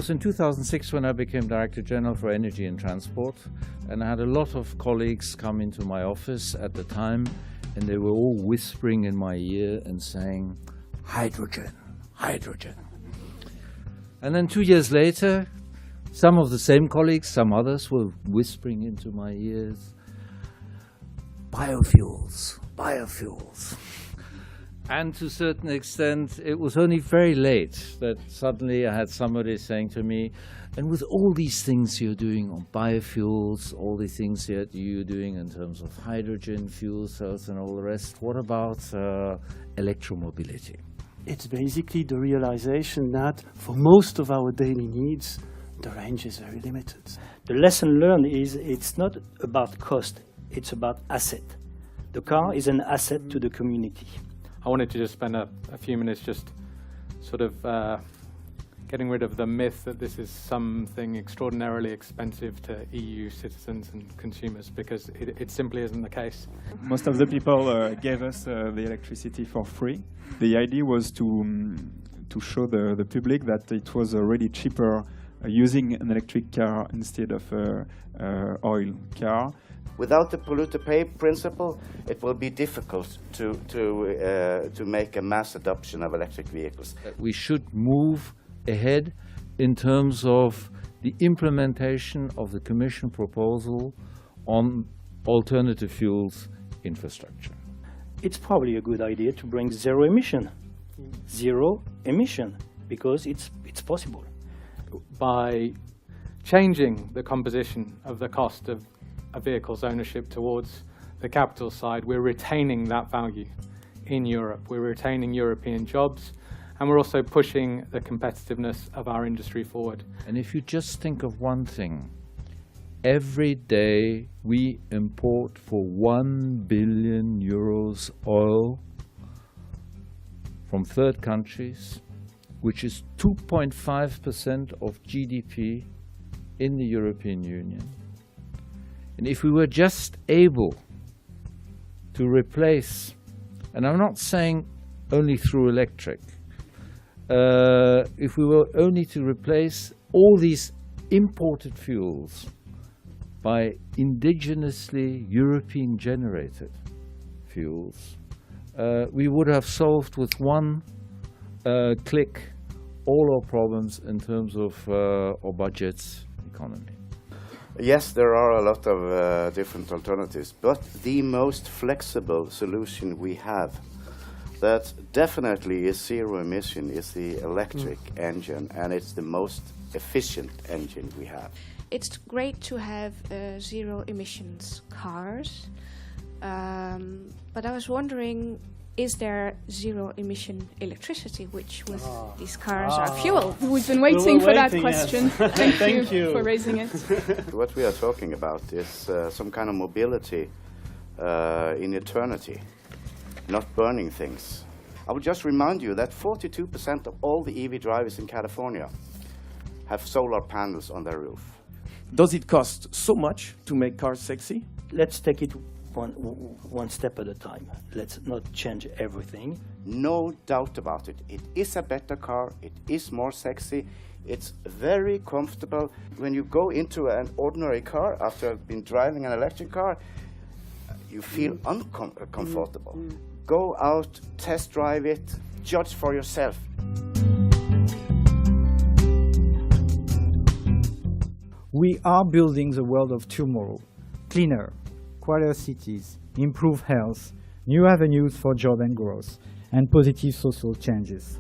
was in 2006 when I became Director General for Energy and Transport, and I had a lot of colleagues come into my office at the time, and they were all whispering in my ear and saying, hydrogen, hydrogen. And then 2 years later, some of the same colleagues, some others were whispering into my ears, biofuels, biofuels. And to a certain extent, it was only very late that suddenly I had somebody saying to me, and with all these things you're doing on biofuels, all the things that you're doing in terms of hydrogen, fuel cells and all the rest, what about electromobility? It's basically the realization that for most of our daily needs, the range is very limited. The lesson learned is it's not about cost, it's about asset. The car is an asset to the community. I wanted to just spend a few minutes just sort of getting rid of the myth that this is something extraordinarily expensive to EU citizens and consumers, because it simply isn't the case. Most of the people gave us the electricity for free. The idea was to show the public that it was already cheaper using an electric car instead of an oil car. Without the polluter-pay principle, it will be difficult to make a mass adoption of electric vehicles. We should move ahead in terms of the implementation of the Commission proposal on alternative fuels infrastructure. It's probably a good idea to bring zero emission, because it's possible. By changing the composition of the cost of a vehicle's ownership towards the capital side, we're retaining that value in Europe. We're retaining European jobs, and we're also pushing the competitiveness of our industry forward. And if you just think of one thing, every day we import for 1 billion euros oil from third countries, which is 2.5% of GDP in the European Union. And if we were just able to replace, and I'm not saying only through electric, if we were only to replace all these imported fuels by indigenously European generated fuels, we would have solved with one click all our problems in terms of our budgets, economy. Yes, there are a lot of different alternatives, but the most flexible solution we have that definitely is zero emission is the electric engine, and it's the most efficient engine we have. It's great to have zero emissions cars, but I was wondering, is there zero emission electricity, which with these cars are fuel? We've been waiting for that yes. question. Thank you for raising it. What we are talking about is some kind of mobility in eternity, not burning things. I would just remind you that 42% of all the EV drivers in California have solar panels on their roof. Does it cost so much to make cars sexy? Let's take it one step at a time. Let's not change everything. No doubt about it. It is a better car. It is more sexy. It's very comfortable. When you go into an ordinary car after been driving an electric car, you feel uncomfortable. Go out, test drive it, judge for yourself. We are building the world of tomorrow. Cleaner, quieter cities, improved health, new avenues for job and growth, and positive social changes.